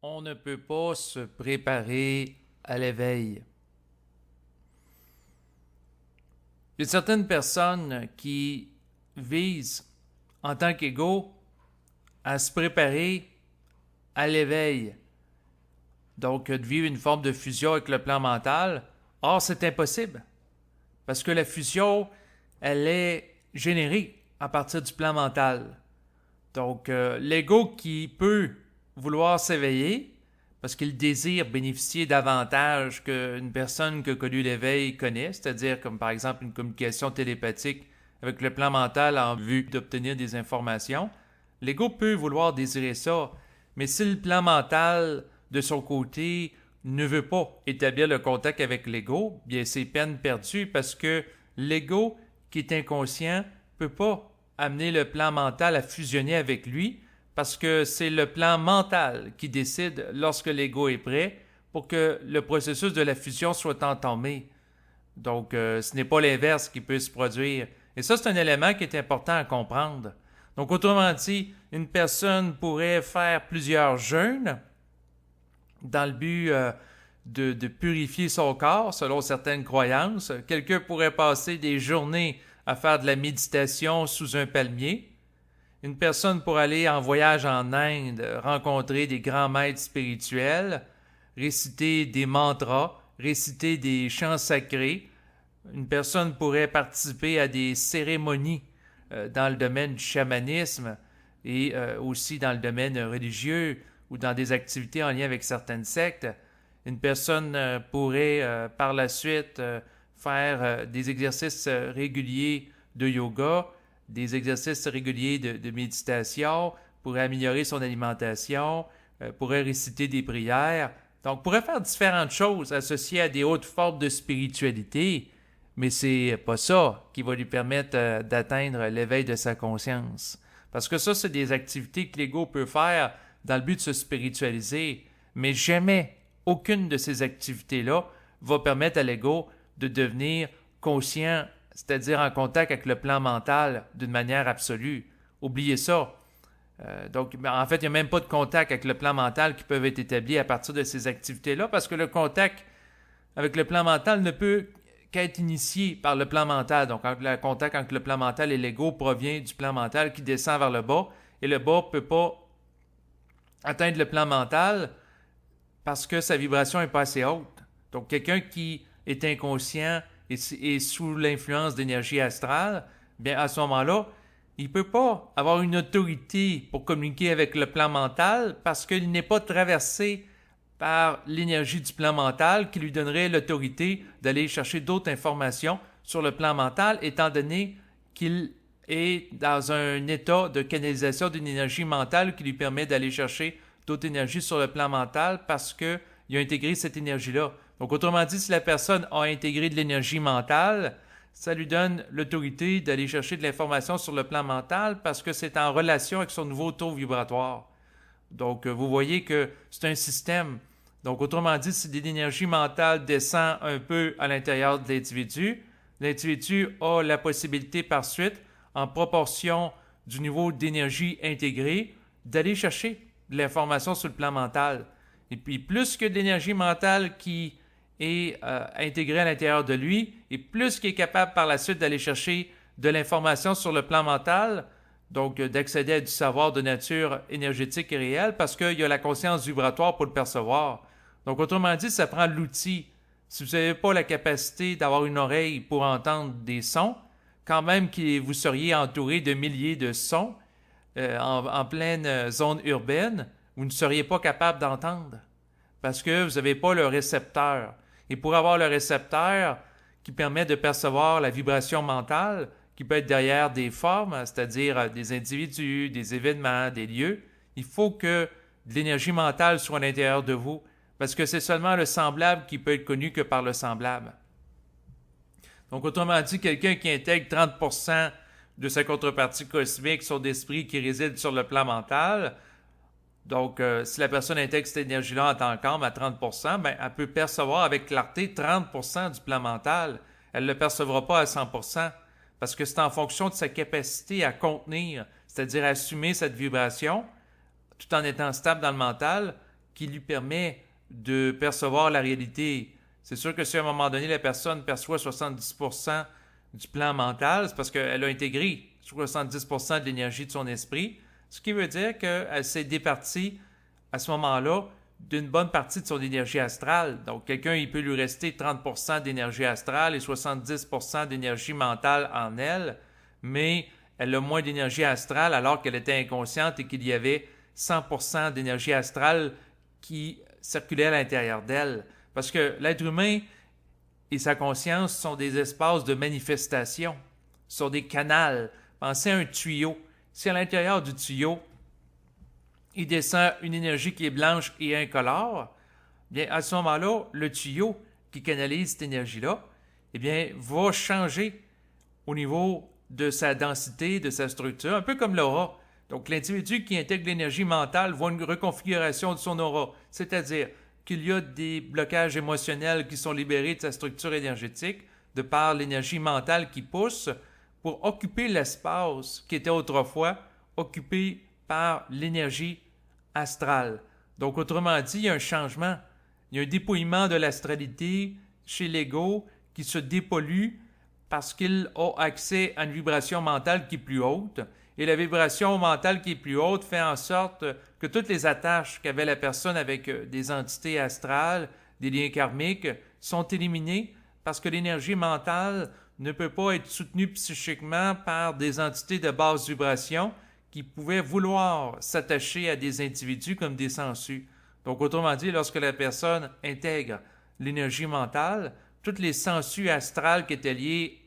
on ne peut pas se préparer à l'éveil. Il y a certaines personnes qui visent, en tant qu'égaux, à se préparer à l'éveil. Donc, de vivre une forme de fusion avec le plan mental. Or, c'est impossible. Parce que la fusion, elle est générée à partir du plan mental. Donc, l'ego qui peut vouloir s'éveiller, parce qu'il désire bénéficier davantage qu'une personne qui a connu l'éveil connaît, c'est-à-dire comme par exemple une communication télépathique avec le plan mental en vue d'obtenir des informations, l'ego peut vouloir désirer ça, mais si le plan mental, de son côté, ne veut pas établir le contact avec l'ego, bien c'est peine perdue parce que l'ego, qui est inconscient, ne peut pas amener le plan mental à fusionner avec lui parce que c'est le plan mental qui décide lorsque l'ego est prêt pour que le processus de la fusion soit entamé. Donc, ce n'est pas l'inverse qui peut se produire. Et ça, c'est un élément qui est important à comprendre. Donc, autrement dit, une personne pourrait faire plusieurs jeûnes dans le but de purifier son corps, selon certaines croyances. Quelqu'un pourrait passer des journées à faire de la méditation sous un palmier. Une personne pourrait aller en voyage en Inde, rencontrer des grands maîtres spirituels, réciter des mantras, réciter des chants sacrés. Une personne pourrait participer à des cérémonies dans le domaine du chamanisme et aussi dans le domaine religieux ou dans des activités en lien avec certaines sectes. Une personne pourrait par la suite faire des exercices réguliers de yoga, des exercices réguliers de méditation, pourrait améliorer son alimentation, pourrait réciter des prières. Donc, pourrait faire différentes choses associées à des hautes formes de spiritualité, mais c'est pas ça qui va lui permettre d'atteindre l'éveil de sa conscience. Parce que ça, c'est des activités que l'ego peut faire dans le but de se spiritualiser, mais jamais aucune de ces activités-là va permettre à l'ego de devenir conscient, c'est-à-dire en contact avec le plan mental d'une manière absolue. Oubliez ça. Donc, en fait, il n'y a même pas de contact avec le plan mental qui peut être établi à partir de ces activités-là, parce que le contact avec le plan mental ne peut qu'être initié par le plan mental. Donc, le contact entre le plan mental et l'ego provient du plan mental qui descend vers le bas, et le bas ne peut pas atteindre le plan mental parce que sa vibration n'est pas assez haute. Donc, quelqu'un qui est inconscient et sous l'influence d'énergie astrale, bien, à ce moment-là, il ne peut pas avoir une autorité pour communiquer avec le plan mental parce qu'il n'est pas traversé par l'énergie du plan mental qui lui donnerait l'autorité d'aller chercher d'autres informations sur le plan mental, étant donné qu'il est dans un état de canalisation d'une énergie mentale qui lui permet d'aller chercher d'autres énergies sur le plan mental parce qu'il a intégré cette énergie-là. Donc, autrement dit, si la personne a intégré de l'énergie mentale, ça lui donne l'autorité d'aller chercher de l'information sur le plan mental parce que c'est en relation avec son nouveau taux vibratoire. Donc, vous voyez que c'est un système. Donc, autrement dit, si l'énergie mentale descend un peu à l'intérieur de l'individu a la possibilité par suite, en proportion du niveau d'énergie intégré, d'aller chercher de l'information sur le plan mental. Et puis, plus que de l'énergie mentale qui est intégrée à l'intérieur de lui, et plus qu'il est capable par la suite d'aller chercher de l'information sur le plan mental, donc d'accéder à du savoir de nature énergétique et réelle, parce qu'il y a la conscience vibratoire pour le percevoir. Donc, autrement dit, ça prend l'outil. Si vous n'avez pas la capacité d'avoir une oreille pour entendre des sons, quand même que vous seriez entouré de milliers de sons en pleine zone urbaine, vous ne seriez pas capable d'entendre parce que vous n'avez pas le récepteur. Et pour avoir le récepteur qui permet de percevoir la vibration mentale, qui peut être derrière des formes, c'est-à-dire des individus, des événements, des lieux, il faut que de l'énergie mentale soit à l'intérieur de vous, parce que c'est seulement le semblable qui peut être connu que par le semblable. Donc, autrement dit, quelqu'un qui intègre 30% de sa contrepartie cosmique, son esprit qui réside sur le plan mental, donc, si la personne intègre cette énergie-là en tant qu'âme à 30%, bien, elle peut percevoir avec clarté 30% du plan mental. Elle ne le percevra pas à 100%, parce que c'est en fonction de sa capacité à contenir, c'est-à-dire à assumer cette vibration, tout en étant stable dans le mental, qui lui permet de percevoir la réalité. C'est sûr que si à un moment donné, la personne perçoit 70% du plan mental, c'est parce qu'elle a intégré 70% de l'énergie de son esprit, ce qui veut dire qu'elle s'est départie à ce moment-là d'une bonne partie de son énergie astrale. Donc, quelqu'un, il peut lui rester 30% d'énergie astrale et 70% d'énergie mentale en elle, mais elle a moins d'énergie astrale alors qu'elle était inconsciente et qu'il y avait 100% d'énergie astrale qui circulait à l'intérieur d'elle. Parce que l'être humain et sa conscience sont des espaces de manifestation, sont des canaux. Pensez à un tuyau. Si à l'intérieur du tuyau, il descend une énergie qui est blanche et incolore, bien à ce moment-là, le tuyau qui canalise cette énergie-là, eh bien, va changer au niveau de sa densité, de sa structure, un peu comme l'aura. Donc, l'individu qui intègre l'énergie mentale voit une reconfiguration de son aura, c'est-à-dire qu'il y a des blocages émotionnels qui sont libérés de sa structure énergétique de par l'énergie mentale qui pousse pour occuper l'espace qui était autrefois occupé par l'énergie astrale. Donc, autrement dit, il y a un changement. Il y a un dépouillement de l'astralité chez l'ego qui se dépollue parce qu'il a accès à une vibration mentale qui est plus haute. Et la vibration mentale qui est plus haute fait en sorte que toutes les attaches qu'avait la personne avec des entités astrales, des liens karmiques, sont éliminées parce que l'énergie mentale ne peut pas être soutenue psychiquement par des entités de basse vibration qui pouvaient vouloir s'attacher à des individus comme des sangsues. Donc, autrement dit, lorsque la personne intègre l'énergie mentale, toutes les sangsues astrales qui étaient liées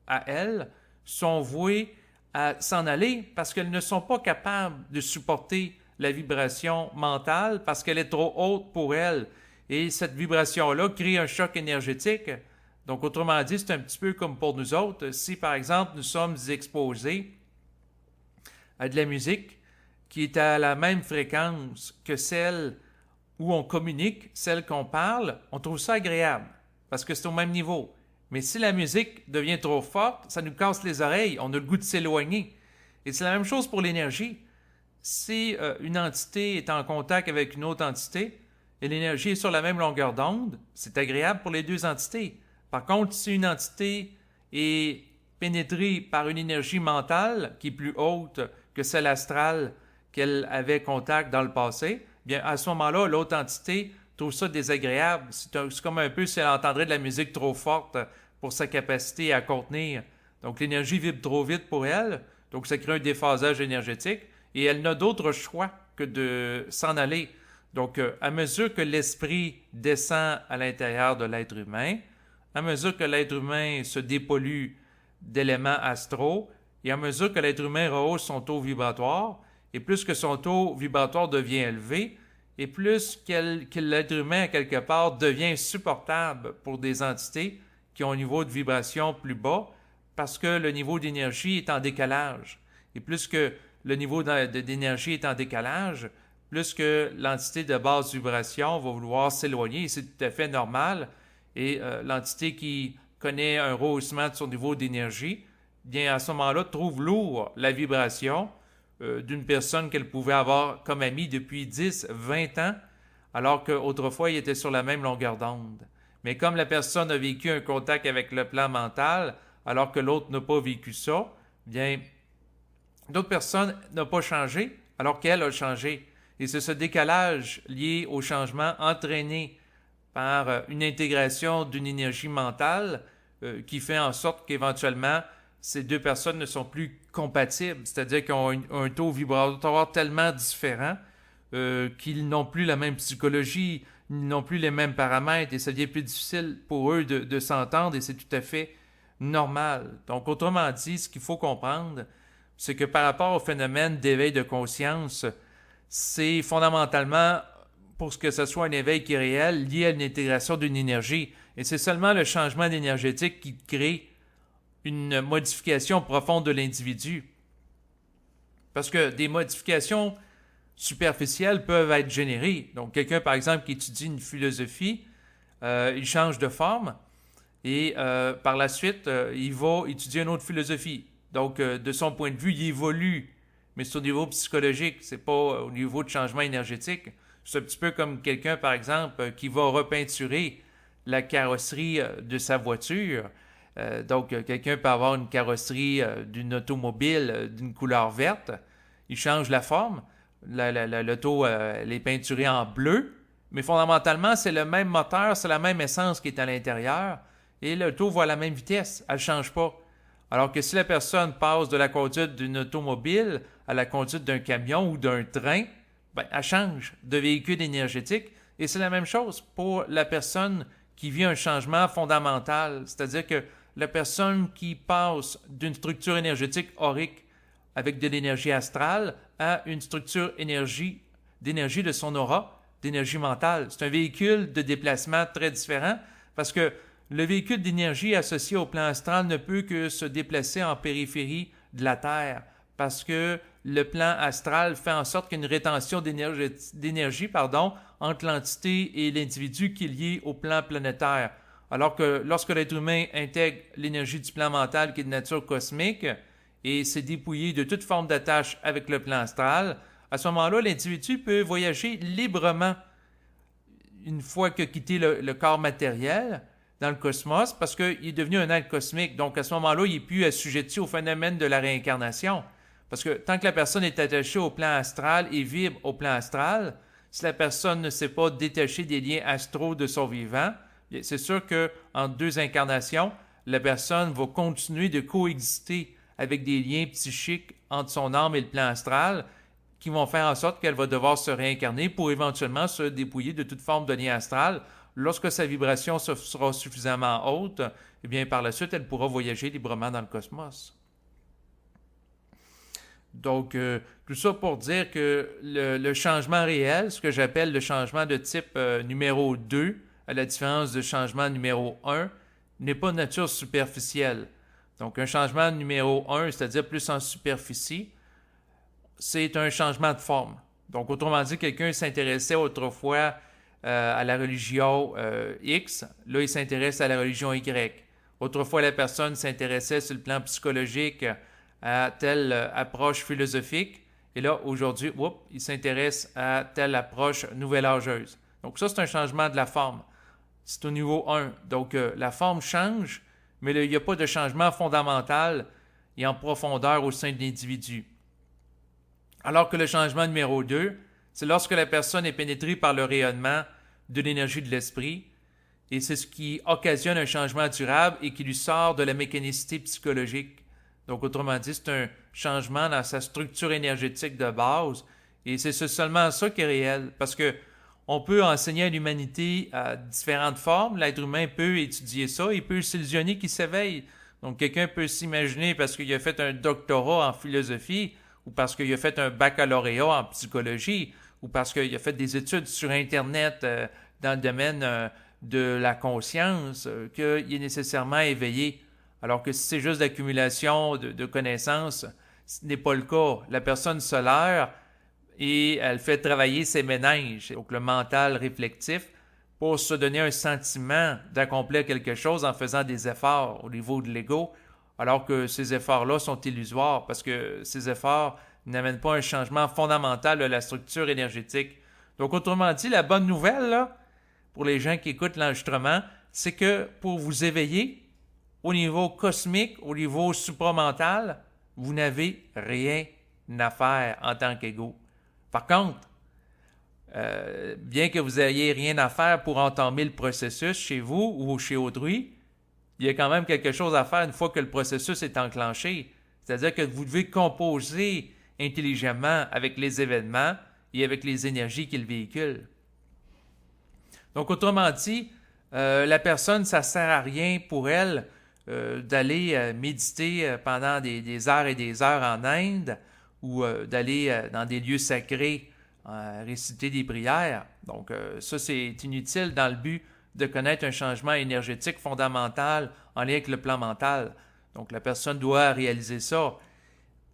à elle sont vouées à s'en aller parce qu'elles ne sont pas capables de supporter la vibration mentale parce qu'elle est trop haute pour elles. Et cette vibration-là crée un choc énergétique. Donc, autrement dit, c'est un petit peu comme pour nous autres. Si, par exemple, nous sommes exposés à de la musique qui est à la même fréquence que celle où on communique, celle qu'on parle, on trouve ça agréable parce que c'est au même niveau. Mais si la musique devient trop forte, ça nous casse les oreilles, on a le goût de s'éloigner. Et c'est la même chose pour l'énergie. Si une entité est en contact avec une autre entité et l'énergie est sur la même longueur d'onde, c'est agréable pour les deux entités. Par contre, si une entité est pénétrée par une énergie mentale qui est plus haute que celle astrale qu'elle avait contact dans le passé, bien à ce moment-là, l'autre entité trouve ça désagréable. C'est comme un peu si elle entendrait de la musique trop forte pour sa capacité à contenir. Donc l'énergie vibre trop vite pour elle, donc ça crée un déphasage énergétique, et elle n'a d'autre choix que de s'en aller. Donc à mesure que l'esprit descend à l'intérieur de l'être humain, à mesure que l'être humain se dépollue d'éléments astraux, et à mesure que l'être humain rehausse son taux vibratoire, et plus que son taux vibratoire devient élevé, et plus que l'être humain, à quelque part, devient supportable pour des entités qui ont un niveau de vibration plus bas, parce que le niveau d'énergie est en décalage. Et plus que le niveau d'énergie est en décalage, plus que l'entité de basse vibration va vouloir s'éloigner, et c'est tout à fait normal. Et l'entité qui connaît un rehaussement de son niveau d'énergie, bien à ce moment-là, trouve lourd la vibration d'une personne qu'elle pouvait avoir comme amie depuis 10, 20 ans, alors qu'autrefois, il était sur la même longueur d'onde. Mais comme la personne a vécu un contact avec le plan mental, alors que l'autre n'a pas vécu ça, bien, l'autre personne n'a pas changé, alors qu'elle a changé. Et c'est ce décalage lié au changement entraîné par une intégration d'une énergie mentale qui fait en sorte qu'éventuellement, ces deux personnes ne sont plus compatibles, c'est-à-dire qu'ils ont un taux vibratoire tellement différent qu'ils n'ont plus la même psychologie, ils n'ont plus les mêmes paramètres et ça devient plus difficile pour eux de s'entendre et c'est tout à fait normal. Donc, autrement dit, ce qu'il faut comprendre, c'est que par rapport au phénomène d'éveil de conscience, c'est fondamentalement, pour que ce soit un éveil qui est réel, lié à une intégration d'une énergie. Et c'est seulement le changement énergétique qui crée une modification profonde de l'individu. Parce que des modifications superficielles peuvent être générées. Donc, quelqu'un, par exemple, qui étudie une philosophie, il change de forme et par la suite, il va étudier une autre philosophie. Donc, de son point de vue, il évolue, mais c'est au niveau psychologique, c'est pas au niveau de changement énergétique. C'est un petit peu comme quelqu'un, par exemple, qui va repeinturer la carrosserie de sa voiture. Donc, quelqu'un peut avoir une carrosserie d'une automobile d'une couleur verte. Il change la forme. L'auto, elle est peinturée en bleu. Mais fondamentalement, c'est le même moteur, c'est la même essence qui est à l'intérieur. Et l'auto va à la même vitesse. Elle ne change pas. Alors que si la personne passe de la conduite d'une automobile à la conduite d'un camion ou d'un train, ben, elle change de véhicule énergétique. Et c'est la même chose pour la personne qui vit un changement fondamental. C'est-à-dire que la personne qui passe d'une structure énergétique aurique avec de l'énergie astrale à une structure d'énergie de son aura, d'énergie mentale. C'est un véhicule de déplacement très différent parce que le véhicule d'énergie associé au plan astral ne peut que se déplacer en périphérie de la Terre parce que le plan astral fait en sorte qu'il y a une rétention d'énergie entre l'entité et l'individu qui est lié au plan planétaire. Alors que lorsque l'être humain intègre l'énergie du plan mental qui est de nature cosmique et s'est dépouillé de toute forme d'attache avec le plan astral, à ce moment-là, l'individu peut voyager librement une fois qu'il a quitté le corps matériel dans le cosmos parce qu'il est devenu un être cosmique. Donc, à ce moment-là, il n'est plus assujetti au phénomène de la réincarnation. Parce que tant que la personne est attachée au plan astral et vibre au plan astral, si la personne ne s'est pas détachée des liens astraux de son vivant, c'est sûr qu'en 2 incarnations, la personne va continuer de coexister avec des liens psychiques entre son âme et le plan astral qui vont faire en sorte qu'elle va devoir se réincarner pour éventuellement se dépouiller de toute forme de lien astral. Lorsque sa vibration sera suffisamment haute, eh bien, par la suite, elle pourra voyager librement dans le cosmos. Donc, tout ça pour dire que le changement réel, ce que j'appelle le changement de type numéro 2, à la différence du changement numéro 1, n'est pas de nature superficielle. Donc, un changement numéro 1, c'est-à-dire plus en superficie, c'est un changement de forme. Donc, autrement dit, quelqu'un s'intéressait autrefois à la religion X, là, il s'intéresse à la religion Y. Autrefois, la personne s'intéressait sur le plan psychologique à telle approche philosophique, et là, aujourd'hui, il s'intéresse à telle approche nouvelle-âgeuse. Donc, ça, c'est un changement de la forme. C'est au niveau 1. Donc, la forme change, mais il n'y a pas de changement fondamental et en profondeur au sein de l'individu. Alors que le changement numéro 2, c'est lorsque la personne est pénétrée par le rayonnement de l'énergie de l'esprit, et c'est ce qui occasionne un changement durable et qui lui sort de la mécanicité psychologique. Donc, autrement dit, c'est un changement dans sa structure énergétique de base, et c'est seulement ça qui est réel, parce que on peut enseigner à l'humanité à différentes formes. L'être humain peut étudier ça, il peut s'illusionner qu'il s'éveille. Donc, quelqu'un peut s'imaginer parce qu'il a fait un doctorat en philosophie, ou parce qu'il a fait un baccalauréat en psychologie, ou parce qu'il a fait des études sur Internet dans le domaine de la conscience, qu'il est nécessairement éveillé. Alors que si c'est juste l'accumulation de connaissances, ce n'est pas le cas. La personne solaire, et elle fait travailler ses méninges, donc le mental réflectif, pour se donner un sentiment d'accomplir quelque chose en faisant des efforts au niveau de l'ego, alors que ces efforts-là sont illusoires parce que ces efforts n'amènent pas un changement fondamental de la structure énergétique. Donc, autrement dit, la bonne nouvelle, là, pour les gens qui écoutent l'enregistrement, c'est que pour vous éveiller au niveau cosmique, au niveau supramental, vous n'avez rien à faire en tant qu'ego. Par contre, bien que vous n'ayez rien à faire pour entamer le processus chez vous ou chez autrui, il y a quand même quelque chose à faire une fois que le processus est enclenché. C'est-à-dire que vous devez composer intelligemment avec les événements et avec les énergies qu'ils véhiculent. Donc, autrement dit, la personne, ça ne sert à rien pour elle d'aller méditer pendant des heures et des heures en Inde ou d'aller dans des lieux sacrés réciter des prières. Donc, ça, c'est inutile dans le but de connaître un changement énergétique fondamental en lien avec le plan mental. Donc, la personne doit réaliser ça.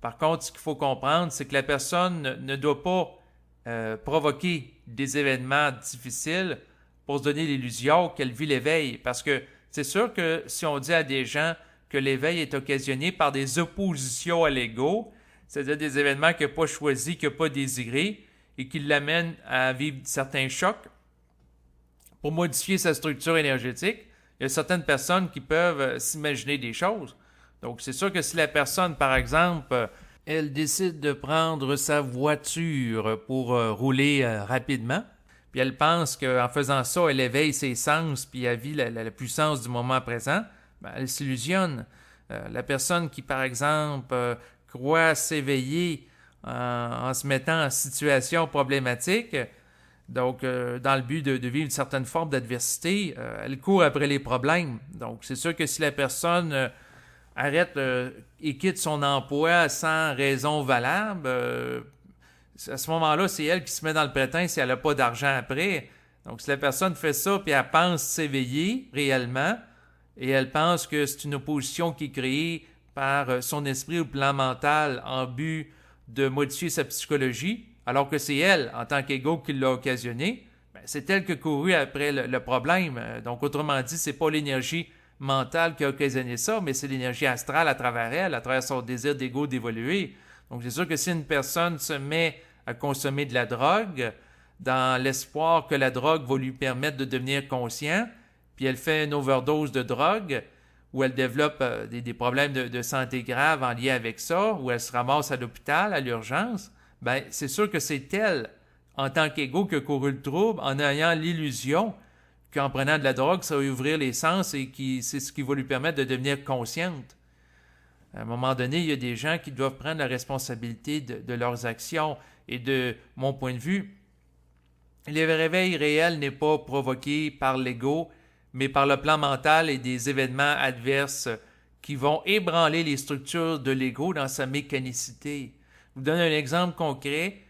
Par contre, ce qu'il faut comprendre, c'est que la personne ne doit pas provoquer des événements difficiles pour se donner l'illusion qu'elle vit l'éveil. Parce que c'est sûr que si on dit à des gens que l'éveil est occasionné par des oppositions à l'ego, c'est-à-dire des événements qu'il n'a pas choisis, qu'il n'a pas désirés, et qui l'amène à vivre certains chocs pour modifier sa structure énergétique. Il y a certaines personnes qui peuvent s'imaginer des choses. Donc, c'est sûr que si la personne, par exemple, elle décide de prendre sa voiture pour rouler rapidement, puis elle pense qu'en faisant ça, elle éveille ses sens, puis elle vit la puissance du moment présent, ben, elle s'illusionne. La personne qui, par exemple, croit s'éveiller en se mettant en situation problématique, donc dans le but de vivre une certaine forme d'adversité, elle court après les problèmes. Donc, c'est sûr que si la personne arrête et quitte son emploi sans raison valable, à ce moment-là, c'est elle qui se met dans le pétrin si elle n'a pas d'argent après. Donc, si la personne fait ça puis elle pense s'éveiller réellement et elle pense que c'est une opposition qui est créée par son esprit ou plan mental en but de modifier sa psychologie, alors que c'est elle, en tant qu'ego, qui l'a occasionné, ben, c'est elle qui a couru après le problème. Donc, autrement dit, c'est pas l'énergie mentale qui a occasionné ça, mais c'est l'énergie astrale à travers elle, à travers son désir d'ego d'évoluer. Donc, c'est sûr que si une personne se met à consommer de la drogue, dans l'espoir que la drogue va lui permettre de devenir conscient, puis elle fait une overdose de drogue, où elle développe des problèmes de santé graves en lien avec ça, où elle se ramasse à l'hôpital, à l'urgence, ben c'est sûr que c'est elle, en tant qu'ego, qui a couru le trouble, en ayant l'illusion qu'en prenant de la drogue, ça va lui ouvrir les sens et c'est ce qui va lui permettre de devenir consciente. À un moment donné, il y a des gens qui doivent prendre la responsabilité de leurs actions. Et de mon point de vue, le réveil réel n'est pas provoqué par l'ego, mais par le plan mental et des événements adverses qui vont ébranler les structures de l'ego dans sa mécanicité. Je vous donne un exemple concret.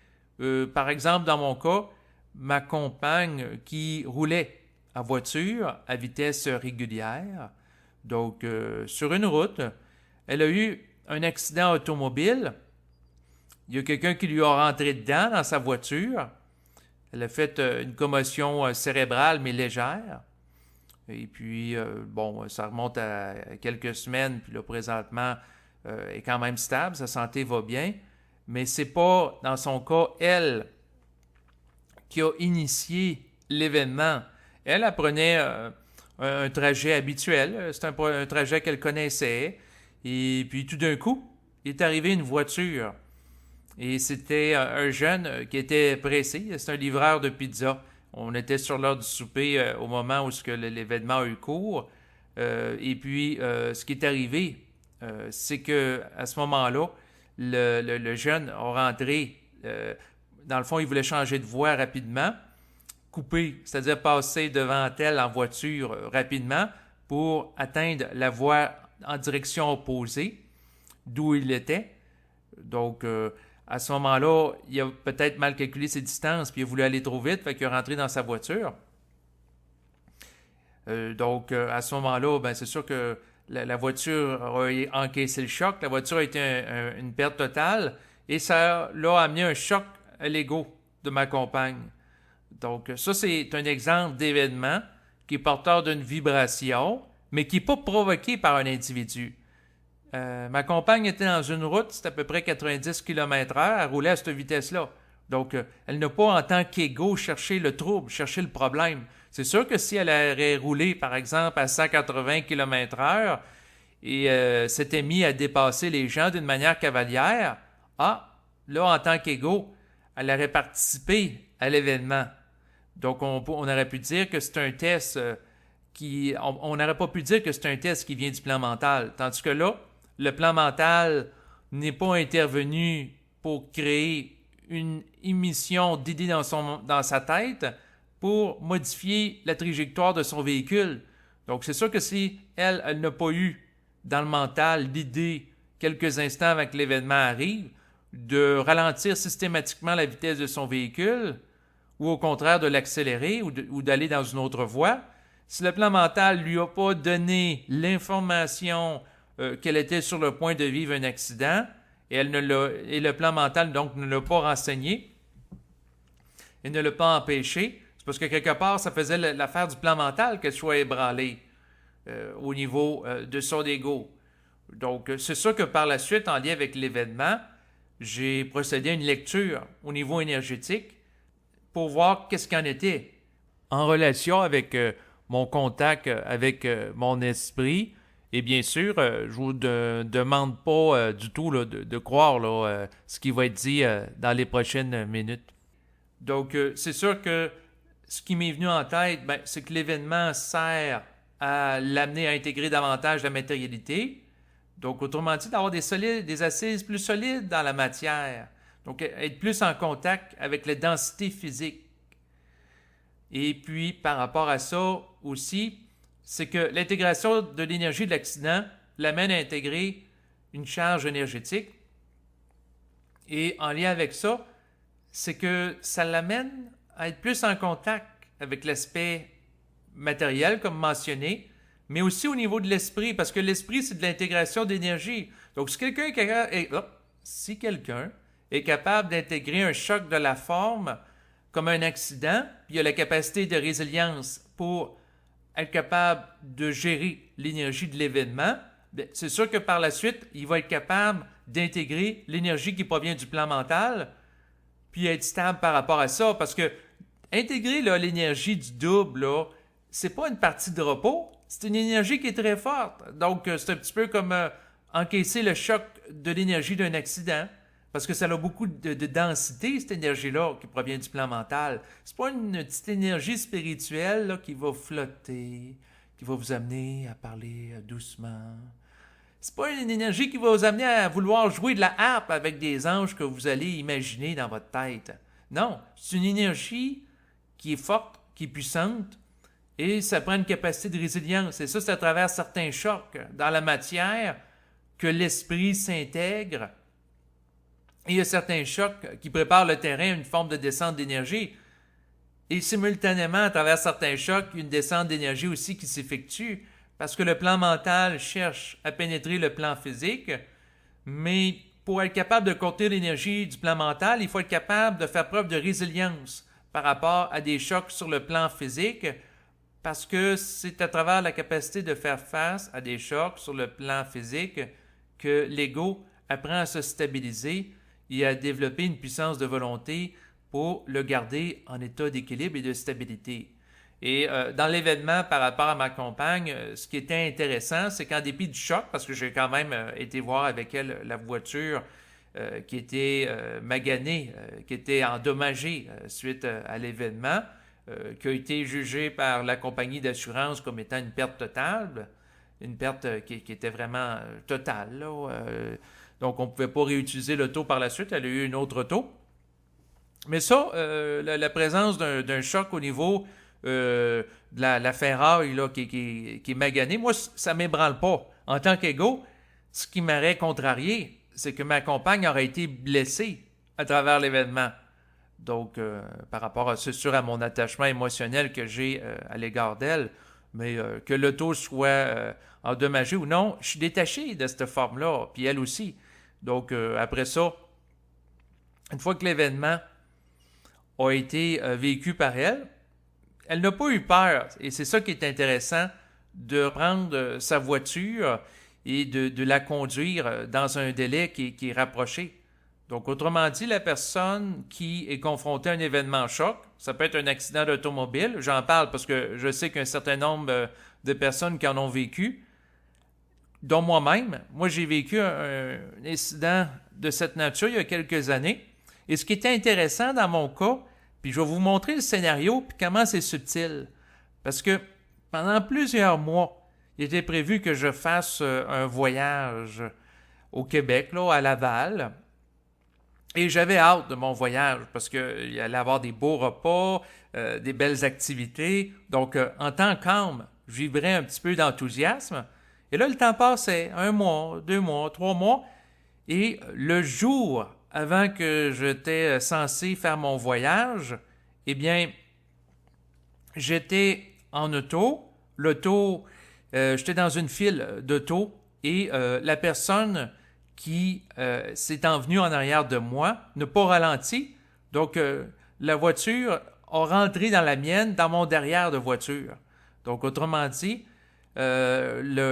Par exemple, dans mon cas, ma compagne qui roulait en voiture à vitesse régulière, donc sur une route, elle a eu un accident automobile. Il y a quelqu'un qui lui a rentré dedans dans sa voiture. Elle a fait une commotion cérébrale, mais légère. Et puis, bon, ça remonte à quelques semaines, puis là, présentement, elle est quand même stable, sa santé va bien. Mais c'est pas, dans son cas, elle qui a initié l'événement. Elle prenait un trajet habituel, c'est un trajet qu'elle connaissait. Et puis, tout d'un coup, il est arrivé une voiture. Et c'était un jeune qui était pressé. C'est un livreur de pizza. On était sur l'heure du souper au moment où l'événement a eu cours. Et puis, ce qui est arrivé, c'est que à ce moment-là, le jeune a rentré. Dans le fond, il voulait changer de voie rapidement, couper, c'est-à-dire passer devant elle en voiture rapidement pour atteindre la voie en direction opposée d'où il était. Donc, à ce moment-là, il a peut-être mal calculé ses distances, puis il a voulu aller trop vite, fait qu'il est rentré dans sa voiture. Donc, à ce moment-là, ben, c'est sûr que la voiture a encaissé le choc, la voiture a été une perte totale, et ça l'a amené un choc à l'ego de ma compagne. Donc, ça, c'est un exemple d'événement qui est porteur d'une vibration, mais qui n'est pas provoqué par un individu. Ma compagne était dans une route, c'était à peu près 90 km/h, elle roulait à cette vitesse-là. Donc, elle n'a pas en tant qu'ego cherché le trouble, cherché le problème. C'est sûr que si elle aurait roulé, par exemple, à 180 km/h et s'était mis à dépasser les gens d'une manière cavalière, là, en tant qu'ego, elle aurait participé à l'événement. Donc, on aurait pu dire que c'est un test on n'aurait pas pu dire que c'est un test qui vient du plan mental. Tandis que là, le plan mental n'est pas intervenu pour créer une émission d'idées dans sa tête pour modifier la trajectoire de son véhicule. Donc, c'est sûr que si elle n'a pas eu dans le mental l'idée, quelques instants avant que l'événement arrive, de ralentir systématiquement la vitesse de son véhicule, ou au contraire de l'accélérer ou d'aller dans une autre voie, si le plan mental ne lui a pas donné l'information qu'elle était sur le point de vivre un accident, et le plan mental donc ne l'a pas renseigné et ne l'a pas empêché, c'est parce que quelque part, ça faisait l'affaire du plan mental qu'elle soit ébranlée au niveau de son ego. Donc, c'est sûr que par la suite, en lien avec l'événement, j'ai procédé à une lecture au niveau énergétique pour voir qu'est-ce qu'il en était. En relation avec mon contact avec mon esprit, et bien sûr, je vous demande pas du tout là, de croire là, ce qui va être dit dans les prochaines minutes. Donc, c'est sûr que ce qui m'est venu en tête, ben, c'est que l'événement sert à l'amener à intégrer davantage la matérialité. Donc, autrement dit, d'avoir des assises plus solides dans la matière. Donc, être plus en contact avec la densité physique. Et puis, par rapport à ça aussi, c'est que l'intégration de l'énergie de l'accident l'amène à intégrer une charge énergétique. Et en lien avec ça, c'est que ça l'amène à être plus en contact avec l'aspect matériel, comme mentionné, mais aussi au niveau de l'esprit, parce que l'esprit, c'est de l'intégration d'énergie. Donc, si quelqu'un est capable d'intégrer un choc de la forme comme un accident, puis il a la capacité de résilience pour être capable de gérer l'énergie de l'événement, c'est sûr que par la suite, il va être capable d'intégrer l'énergie qui provient du plan mental, puis être stable par rapport à ça, parce que intégrer là, l'énergie du double, là, c'est pas une partie de repos, c'est une énergie qui est très forte. Donc, c'est un petit peu comme encaisser le choc de l'énergie d'un accident, parce que ça a beaucoup de densité, cette énergie-là, qui provient du plan mental. C'est pas une petite énergie spirituelle là, qui va flotter, qui va vous amener à parler doucement. C'est pas une énergie qui va vous amener à vouloir jouer de la harpe avec des anges que vous allez imaginer dans votre tête. Non, c'est une énergie qui est forte, qui est puissante, et ça prend une capacité de résilience. Et ça, c'est à travers certains chocs dans la matière que l'esprit s'intègre. Et il y a certains chocs qui préparent le terrain à une forme de descente d'énergie. Et simultanément, à travers certains chocs, une descente d'énergie aussi qui s'effectue, parce que le plan mental cherche à pénétrer le plan physique, mais pour être capable de contenir l'énergie du plan mental, il faut être capable de faire preuve de résilience par rapport à des chocs sur le plan physique, parce que c'est à travers la capacité de faire face à des chocs sur le plan physique que l'ego apprend à se stabiliser et à développer une puissance de volonté pour le garder en état d'équilibre et de stabilité. Et dans l'événement par rapport à ma compagne, ce qui était intéressant, c'est qu'en dépit du choc, parce que j'ai quand même été voir avec elle la voiture qui était maganée, qui était endommagée suite à l'événement, qui a été jugée par la compagnie d'assurance comme étant une perte totale, une perte qui était vraiment totale, là, donc, on ne pouvait pas réutiliser l'auto par la suite. Elle a eu une autre auto. Mais ça, la présence d'un choc au niveau de la ferraille là, qui est maganée, moi, ça ne m'ébranle pas. En tant qu'ego, ce qui m'aurait contrarié, c'est que ma compagne aurait été blessée à travers l'événement. Donc, par rapport à mon attachement émotionnel que j'ai à l'égard d'elle, mais que l'auto soit endommagée ou non, je suis détaché de cette forme-là, puis elle aussi. Donc, après ça, une fois que l'événement a été vécu par elle, elle n'a pas eu peur. Et c'est ça qui est intéressant, de prendre sa voiture et de la conduire dans un délai qui est rapproché. Donc, autrement dit, la personne qui est confrontée à un événement choc, ça peut être un accident d'automobile, j'en parle parce que je sais qu'un certain nombre de personnes qui en ont vécu, dont moi-même, j'ai vécu un incident de cette nature il y a quelques années. Et ce qui était intéressant dans mon cas, puis je vais vous montrer le scénario, puis comment c'est subtil. Parce que pendant plusieurs mois, il était prévu que je fasse un voyage au Québec, là, à Laval. Et j'avais hâte de mon voyage parce qu'il allait y avoir des beaux repas, des belles activités. Donc, en temps calme, je vibrais un petit peu d'enthousiasme. Et là, le temps passait, 1 mois, 2 mois, 3 mois. Et le jour avant que j'étais censé faire mon voyage, eh bien, j'étais en auto. L'auto, j'étais dans une file d'auto et la personne qui s'est envenue en arrière de moi n'a pas ralenti. Donc, la voiture a rentré dans la mienne, dans mon derrière de voiture. Donc, autrement dit, le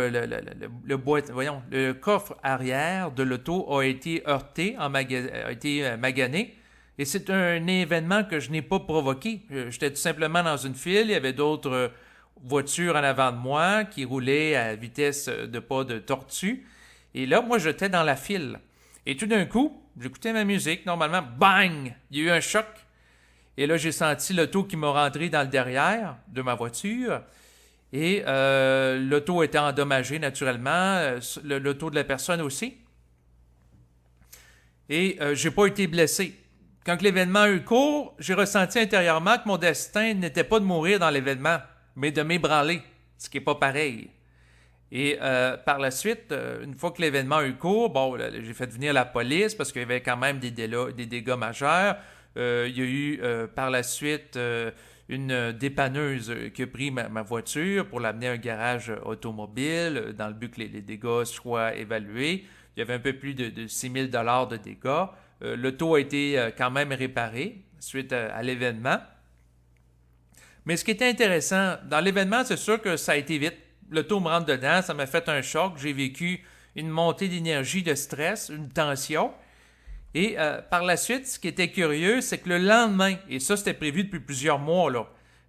coffre arrière de l'auto a été heurté, a été magané, Et c'est un événement que je n'ai pas provoqué. J'étais tout simplement dans une file, il y avait d'autres voitures en avant de moi qui roulaient à vitesse de pas de tortue. Et là, moi, j'étais dans la file. Et tout d'un coup, j'écoutais ma musique, normalement, bang! Il y a eu un choc. Et là, j'ai senti l'auto qui m'a rentré dans le derrière de ma voiture. Et l'auto était endommagée naturellement, l'auto de la personne aussi. Et j'ai pas été blessé. Quand l'événement a eu cours, j'ai ressenti intérieurement que mon destin n'était pas de mourir dans l'événement, mais de m'ébranler, ce qui n'est pas pareil. Et par la suite, une fois que l'événement a eu cours, bon, là, j'ai fait venir la police parce qu'il y avait quand même des dégâts majeurs. Il y a eu par la suite une dépanneuse qui a pris ma voiture pour l'amener à un garage automobile dans le but que les dégâts soient évalués. Il y avait un peu plus de 6 000 $ de dégâts. L'auto a été quand même réparée suite à l'événement. Mais ce qui était intéressant, dans l'événement, c'est sûr que ça a été vite. L'auto me rentre dedans, ça m'a fait un choc. J'ai vécu une montée d'énergie, de stress, une tension. Et par la suite, ce qui était curieux, c'est que le lendemain, et ça c'était prévu depuis plusieurs mois, là,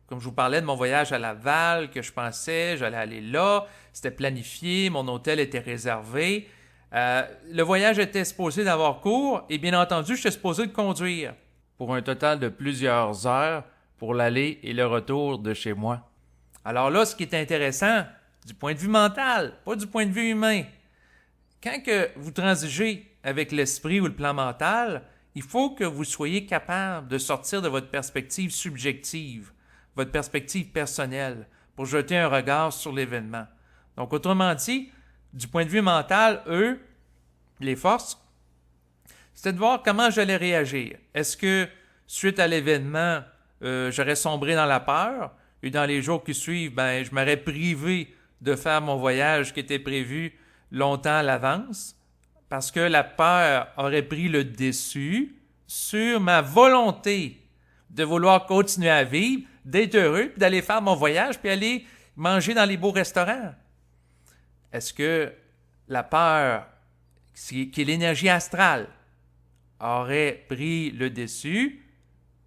comme je vous parlais de mon voyage à Laval, que je pensais, j'allais aller là, c'était planifié, mon hôtel était réservé. Le voyage était supposé d'avoir cours, et bien entendu, j'étais supposé de conduire. Pour un total de plusieurs heures pour l'aller et le retour de chez moi. Alors là, ce qui est intéressant, du point de vue mental, pas du point de vue humain, quand que vous transigez avec l'esprit ou le plan mental, il faut que vous soyez capable de sortir de votre perspective subjective, votre perspective personnelle, pour jeter un regard sur l'événement. Donc, autrement dit, du point de vue mental, eux, les forces, c'était de voir comment j'allais réagir. Est-ce que, suite à l'événement, j'aurais sombré dans la peur, et dans les jours qui suivent, ben, je m'aurais privé de faire mon voyage qui était prévu longtemps à l'avance, parce que la peur aurait pris le dessus sur ma volonté de vouloir continuer à vivre, d'être heureux, puis d'aller faire mon voyage, puis aller manger dans les beaux restaurants. Est-ce que la peur, qui est l'énergie astrale, aurait pris le dessus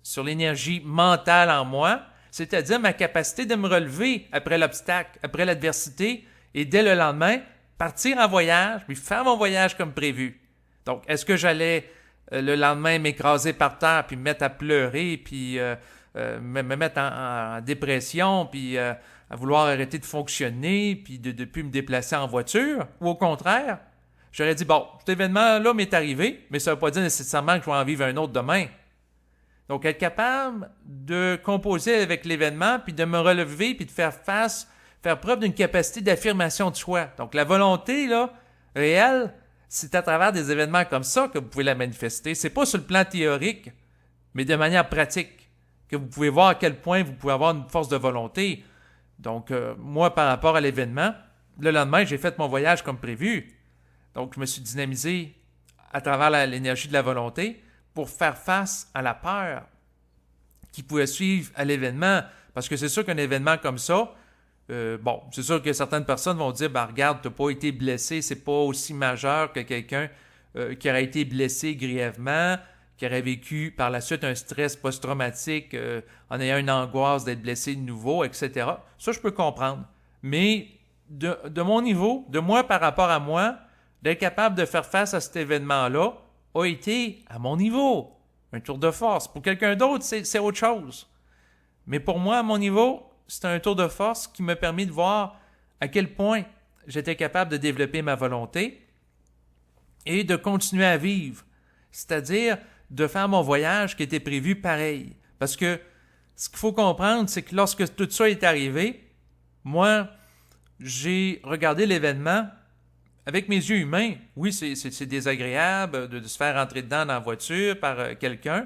sur l'énergie mentale en moi, c'est-à-dire ma capacité de me relever après l'obstacle, après l'adversité, et dès le lendemain, partir en voyage, puis faire mon voyage comme prévu. Donc, est-ce que j'allais le lendemain m'écraser par terre, puis me mettre à pleurer, puis me mettre en dépression, puis à vouloir arrêter de fonctionner, puis de plus me déplacer en voiture? Ou au contraire, j'aurais dit, bon, cet événement-là m'est arrivé, mais ça ne veut pas dire nécessairement que je vais en vivre un autre demain. Donc, être capable de composer avec l'événement, puis de me relever, puis de faire preuve d'une capacité d'affirmation de soi. Donc, la volonté, là, réelle, c'est à travers des événements comme ça que vous pouvez la manifester. C'est pas sur le plan théorique, mais de manière pratique, que vous pouvez voir à quel point vous pouvez avoir une force de volonté. Donc, moi, par rapport à l'événement, le lendemain, j'ai fait mon voyage comme prévu. Donc, je me suis dynamisé à travers l'énergie de la volonté pour faire face à la peur qui pouvait suivre à l'événement. Parce que c'est sûr qu'un événement comme ça, bon, c'est sûr que certaines personnes vont dire, ben regarde, tu n'as pas été blessé, c'est pas aussi majeur que quelqu'un qui aurait été blessé grièvement, qui aurait vécu par la suite un stress post-traumatique en ayant une angoisse d'être blessé de nouveau, etc. Ça, je peux comprendre. Mais de mon niveau, de moi par rapport à moi, d'être capable de faire face à cet événement-là a été à mon niveau. Un tour de force. Pour quelqu'un d'autre, c'est autre chose. Mais pour moi, à mon niveau, c'est un tour de force qui m'a permis de voir à quel point j'étais capable de développer ma volonté et de continuer à vivre. C'est-à-dire de faire mon voyage qui était prévu pareil. Parce que ce qu'il faut comprendre, c'est que lorsque tout ça est arrivé, moi, j'ai regardé l'événement avec mes yeux humains. Oui, c'est désagréable de se faire rentrer dedans dans la voiture par quelqu'un,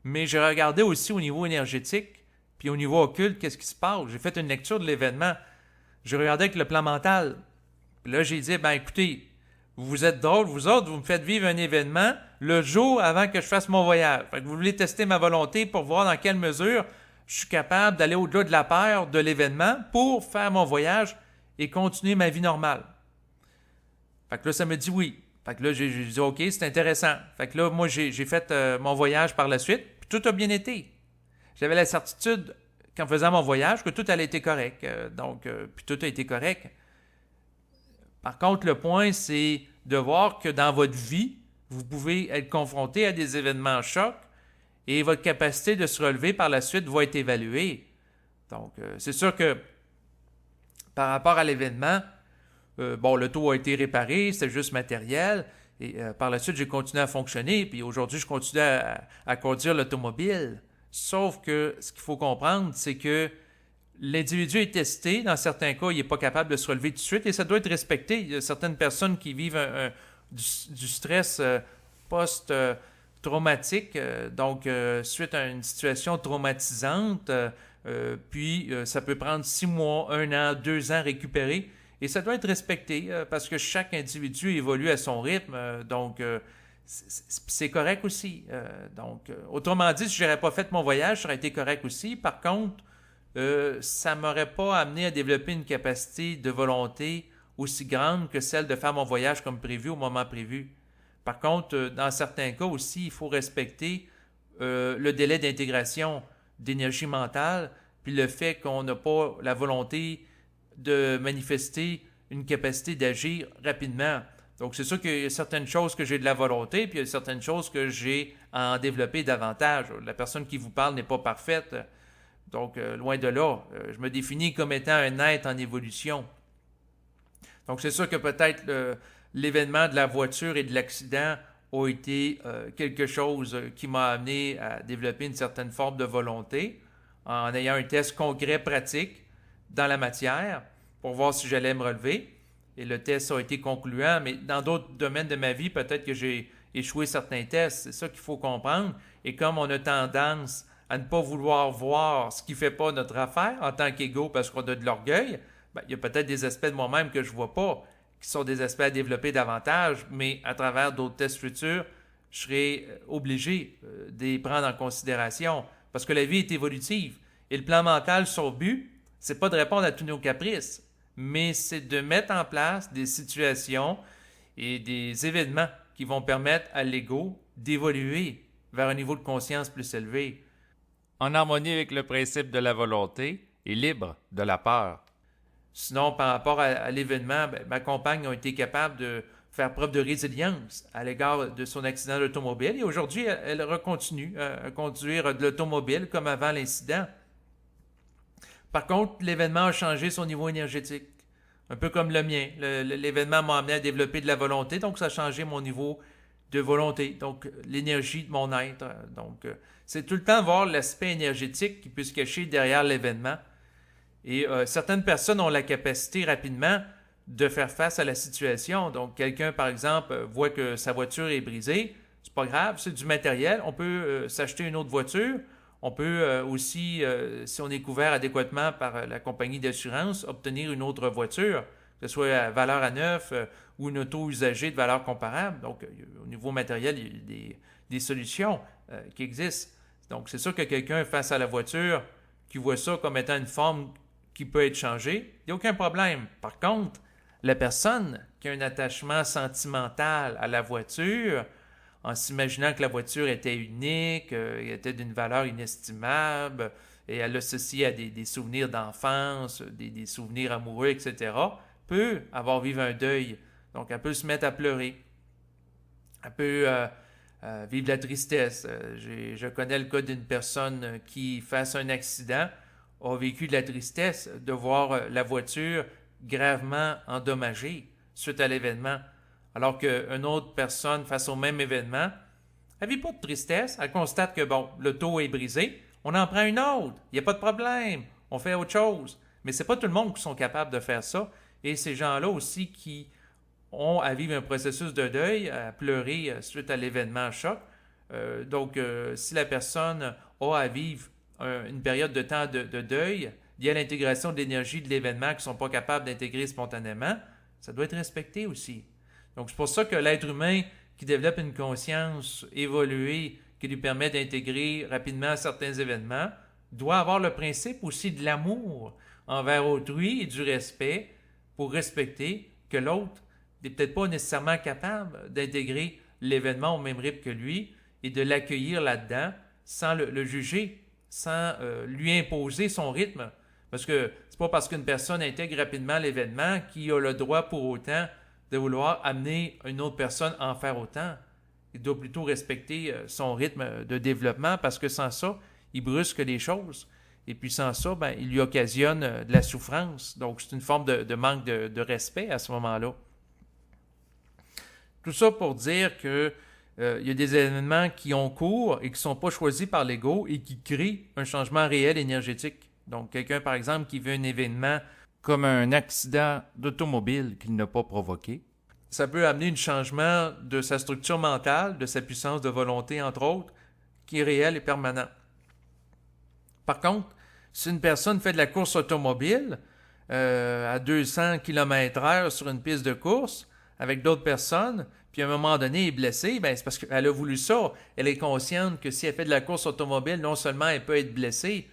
mais j'ai regardé aussi au niveau énergétique, puis au niveau occulte, qu'est-ce qui se passe. J'ai fait une lecture de l'événement. J'ai regardé avec le plan mental. Puis là, j'ai dit, ben écoutez, vous êtes drôles, vous autres, vous me faites vivre un événement le jour avant que je fasse mon voyage. Fait que vous voulez tester ma volonté pour voir dans quelle mesure je suis capable d'aller au-delà de la peur de l'événement pour faire mon voyage et continuer ma vie normale. Fait que là, ça me dit oui. Fait que là, j'ai dit, OK, c'est intéressant. Fait que là, moi, j'ai fait mon voyage par la suite, puis tout a bien été. J'avais la certitude, qu'en faisant mon voyage, que tout allait être correct. Puis tout a été correct. Par contre, le point, c'est de voir que dans votre vie, vous pouvez être confronté à des événements chocs et votre capacité de se relever par la suite va être évaluée. Donc, c'est sûr que par rapport à l'événement, l'auto a été réparé, c'était juste matériel. Et par la suite, j'ai continué à fonctionner. Puis aujourd'hui, je continue à conduire l'automobile. Sauf que ce qu'il faut comprendre, c'est que l'individu est testé. Dans certains cas, il n'est pas capable de se relever tout de suite et ça doit être respecté. Il y a certaines personnes qui vivent du stress post-traumatique, suite à une situation traumatisante. Puis, ça peut prendre 6 mois, 1 an, 2 ans à récupérer. Et ça doit être respecté parce que chaque individu évolue à son rythme. C'est correct aussi. Autrement dit, si je n'aurais pas fait mon voyage, ça aurait été correct aussi. Par contre, ça ne m'aurait pas amené à développer une capacité de volonté aussi grande que celle de faire mon voyage comme prévu au moment prévu. Par contre, dans certains cas aussi, il faut respecter le délai d'intégration d'énergie mentale, puis le fait qu'on n'a pas la volonté de manifester une capacité d'agir rapidement. Donc, c'est sûr qu'il y a certaines choses que j'ai de la volonté, puis il y a certaines choses que j'ai à en développer davantage. La personne qui vous parle n'est pas parfaite. Donc, loin de là, je me définis comme étant un être en évolution. Donc, c'est sûr que peut-être l'événement de la voiture et de l'accident a été quelque chose qui m'a amené à développer une certaine forme de volonté en ayant un test concret pratique dans la matière pour voir si j'allais me relever. Et le test a été concluant, mais dans d'autres domaines de ma vie, peut-être que j'ai échoué certains tests. C'est ça qu'il faut comprendre. Et comme on a tendance à ne pas vouloir voir ce qui ne fait pas notre affaire en tant qu'ego parce qu'on a de l'orgueil, il y a peut-être des aspects de moi-même que je ne vois pas, qui sont des aspects à développer davantage, mais à travers d'autres tests futurs, je serai obligé de les prendre en considération parce que la vie est évolutive. Et le plan mental, son but, c'est pas de répondre à tous nos caprices, mais c'est de mettre en place des situations et des événements qui vont permettre à l'ego d'évoluer vers un niveau de conscience plus élevé. En harmonie avec le principe de la volonté et libre de la peur. Sinon, par rapport à l'événement, ma compagne a été capable de faire preuve de résilience à l'égard de son accident d'automobile et aujourd'hui, elle recontinue à conduire de l'automobile comme avant l'incident. Par contre, l'événement a changé son niveau énergétique, un peu comme le mien. L'événement m'a amené à développer de la volonté, donc ça a changé mon niveau de volonté, donc l'énergie de mon être. Donc, c'est tout le temps voir l'aspect énergétique qui peut se cacher derrière l'événement. Et certaines personnes ont la capacité rapidement de faire face à la situation. Donc, quelqu'un, par exemple, voit que sa voiture est brisée. C'est pas grave, c'est du matériel. On peut s'acheter une autre voiture. On peut aussi, si on est couvert adéquatement par la compagnie d'assurance, obtenir une autre voiture, que ce soit à valeur à neuf ou une auto usagée de valeur comparable. Donc, au niveau matériel, il y a des solutions qui existent. Donc, c'est sûr que quelqu'un face à la voiture qui voit ça comme étant une forme qui peut être changée, il n'y a aucun problème. Par contre, la personne qui a un attachement sentimental à la voiture, en s'imaginant que la voiture était unique, était d'une valeur inestimable, et elle l'associe à des souvenirs d'enfance, des souvenirs amoureux, etc., peut avoir vécu un deuil. Donc, elle peut se mettre à pleurer. Elle peut vivre de la tristesse. Je connais le cas d'une personne qui, face à un accident, a vécu de la tristesse de voir la voiture gravement endommagée suite à l'événement. Alors qu'une autre personne, face au même événement, elle ne vit pas de tristesse. Elle constate que, l'auto est brisée. On en prend une autre. Il n'y a pas de problème. On fait autre chose. Mais ce n'est pas tout le monde qui sont capables de faire ça. Et ces gens-là aussi qui ont à vivre un processus de deuil, à pleurer suite à l'événement choc. Si la personne a à vivre une période de temps de deuil, il y a l'intégration de l'énergie de l'événement qu'ils ne sont pas capables d'intégrer spontanément, ça doit être respecté aussi. Donc, c'est pour ça que l'être humain qui développe une conscience évoluée qui lui permet d'intégrer rapidement certains événements doit avoir le principe aussi de l'amour envers autrui et du respect pour respecter que l'autre n'est peut-être pas nécessairement capable d'intégrer l'événement au même rythme que lui et de l'accueillir là-dedans sans le juger, sans lui imposer son rythme. Parce que c'est pas parce qu'une personne intègre rapidement l'événement qu'il a le droit pour autant de vouloir amener une autre personne à en faire autant. Il doit plutôt respecter son rythme de développement parce que sans ça, il brusque les choses. Et puis sans ça, ben, il lui occasionne de la souffrance. Donc c'est une forme de manque de respect à ce moment-là. Tout ça pour dire que il y a des événements qui ont cours et qui ne sont pas choisis par l'ego et qui créent un changement réel énergétique. Donc quelqu'un, par exemple, qui vit un événement comme un accident d'automobile qu'il n'a pas provoqué, ça peut amener un changement de sa structure mentale, de sa puissance de volonté, entre autres, qui est réel et permanent. Par contre, si une personne fait de la course automobile à 200 km/h sur une piste de course avec d'autres personnes, puis à un moment donné est blessée, ben c'est parce qu'elle a voulu ça. Elle est consciente que si elle fait de la course automobile, non seulement elle peut être blessée,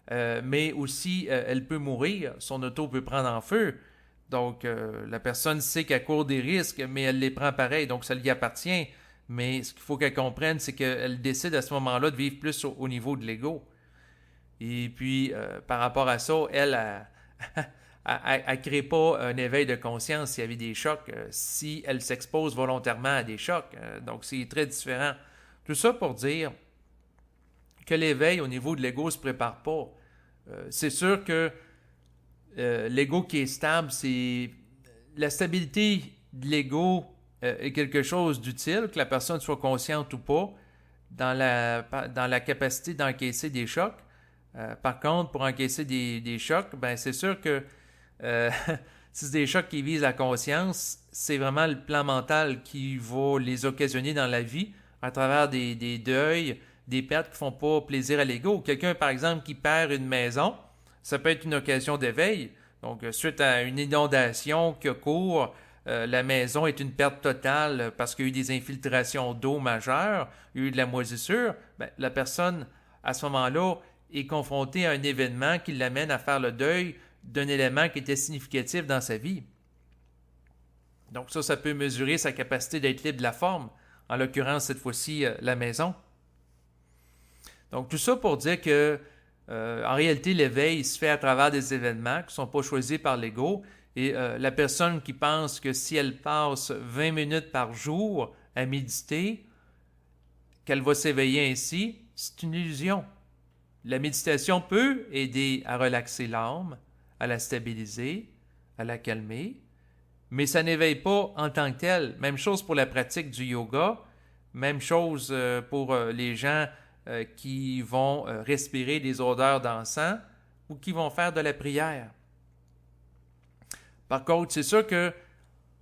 mais aussi elle peut mourir, son auto peut prendre en feu. Donc la personne sait qu'elle court des risques, mais elle les prend pareil, donc ça lui appartient. Mais ce qu'il faut qu'elle comprenne, c'est qu'elle décide à ce moment-là de vivre plus au niveau de l'ego. Et puis, par rapport à ça, elle ne crée pas un éveil de conscience s'il y avait des chocs, si elle s'expose volontairement à des chocs. Donc, c'est très différent. Tout ça pour dire que l'éveil au niveau de l'ego ne se prépare pas. C'est sûr que l'ego qui est stable, c'est la stabilité de l'ego est quelque chose d'utile, que la personne soit consciente ou pas, dans la capacité d'encaisser des chocs. Par contre, pour encaisser des chocs, ben c'est sûr que si c'est des chocs qui visent la conscience, c'est vraiment le plan mental qui va les occasionner dans la vie à travers des deuils, des pertes qui ne font pas plaisir à l'ego. Quelqu'un, par exemple, qui perd une maison, ça peut être une occasion d'éveil. Donc, suite à une inondation qui court, la maison est une perte totale parce qu'il y a eu des infiltrations d'eau majeures, il y a eu de la moisissure. Ben, la personne, à ce moment-là, est confrontée à un événement qui l'amène à faire le deuil d'un élément qui était significatif dans sa vie. Donc ça peut mesurer sa capacité d'être libre de la forme, en l'occurrence cette fois-ci la maison. Donc tout ça pour dire que en réalité l'éveil se fait à travers des événements qui ne sont pas choisis par l'ego et la personne qui pense que si elle passe 20 minutes par jour à méditer, qu'elle va s'éveiller ainsi, c'est une illusion. La méditation peut aider à relaxer l'âme, à la stabiliser, à la calmer, mais ça n'éveille pas en tant que tel. Même chose pour la pratique du yoga, même chose pour les gens qui vont respirer des odeurs d'encens ou qui vont faire de la prière. Par contre, c'est sûr que,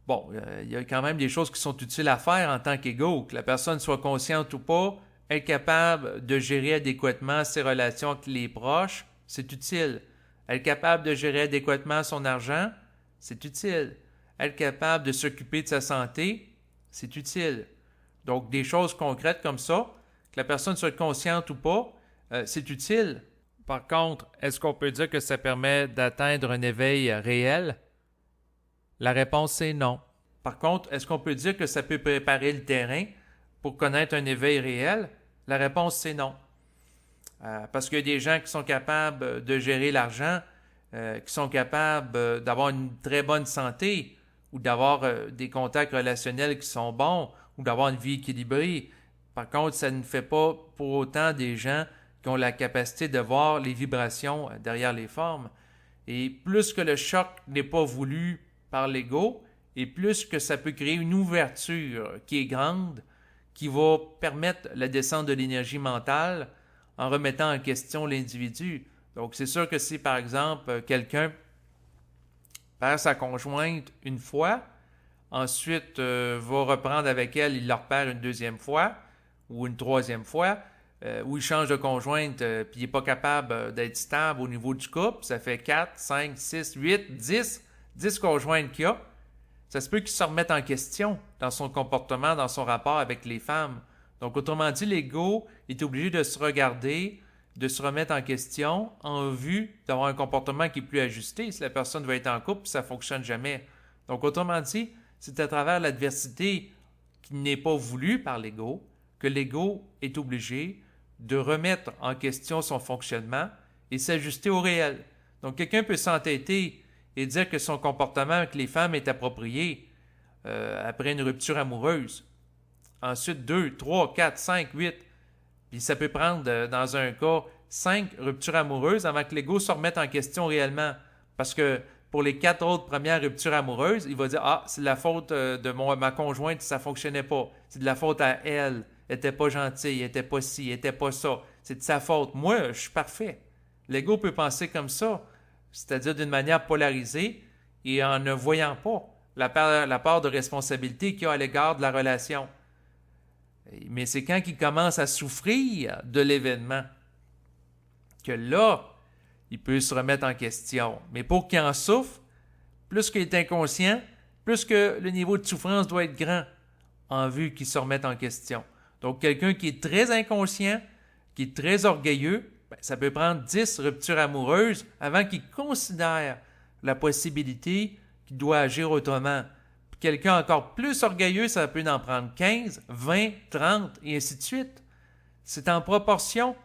il y a quand même des choses qui sont utiles à faire en tant qu'ego, que la personne soit consciente ou pas, être capable de gérer adéquatement ses relations avec les proches, c'est utile. Être capable de gérer adéquatement son argent, c'est utile. Être capable de s'occuper de sa santé, c'est utile. Donc, des choses concrètes comme ça, que la personne soit consciente ou pas, c'est utile. Par contre, est-ce qu'on peut dire que ça permet d'atteindre un éveil réel? La réponse est non. Par contre, est-ce qu'on peut dire que ça peut préparer le terrain pour connaître un éveil réel? La réponse, c'est non. Parce qu'il y a des gens qui sont capables de gérer l'argent, qui sont capables d'avoir une très bonne santé ou d'avoir des contacts relationnels qui sont bons ou d'avoir une vie équilibrée. Par contre, ça ne fait pas pour autant des gens qui ont la capacité de voir les vibrations derrière les formes. Et plus que le choc n'est pas voulu par l'ego, et plus que ça peut créer une ouverture qui est grande, qui va permettre la descente de l'énergie mentale en remettant en question l'individu. Donc, c'est sûr que si, par exemple, quelqu'un perd sa conjointe une fois, ensuite va reprendre avec elle, il la repère une deuxième fois ou une troisième fois, ou il change de conjointe puis il n'est pas capable d'être stable au niveau du couple, ça fait 4, 5, 6, 8, 10 conjointes qu'il a, ça se peut qu'il se remette en question dans son comportement, dans son rapport avec les femmes. Donc, autrement dit, l'ego est obligé de se regarder, de se remettre en question en vue d'avoir un comportement qui est plus ajusté si la personne veut être en couple, ça ne fonctionne jamais. Donc, autrement dit, c'est à travers l'adversité qui n'est pas voulue par l'ego que l'ego est obligé de remettre en question son fonctionnement et s'ajuster au réel. Donc, quelqu'un peut s'entêter et dire que son comportement avec les femmes est approprié après une rupture amoureuse. Ensuite, 2, 3, 4, 5, 8. Puis ça peut prendre, dans un cas, 5 ruptures amoureuses avant que l'ego se remette en question réellement. Parce que pour les 4 autres premières ruptures amoureuses, il va dire « Ah, c'est de la faute de ma conjointe, ça ne fonctionnait pas. C'est de la faute à elle. Elle n'était pas gentille, elle n'était pas ci, elle n'était pas ça. C'est de sa faute. Moi, je suis parfait. » L'ego peut penser comme ça, c'est-à-dire d'une manière polarisée et en ne voyant pas la part de responsabilité qu'il y a à l'égard de la relation. Mais c'est quand il commence à souffrir de l'événement que là, il peut se remettre en question. Mais pour qu'il en souffre, plus qu'il est inconscient, plus que le niveau de souffrance doit être grand en vue qu'il se remette en question. Donc, quelqu'un qui est très inconscient, qui est très orgueilleux, ça peut prendre 10 ruptures amoureuses avant qu'il considère la possibilité qu'il doit agir autrement. Puis quelqu'un encore plus orgueilleux, ça peut en prendre 15, 20, 30 et ainsi de suite. C'est en proportion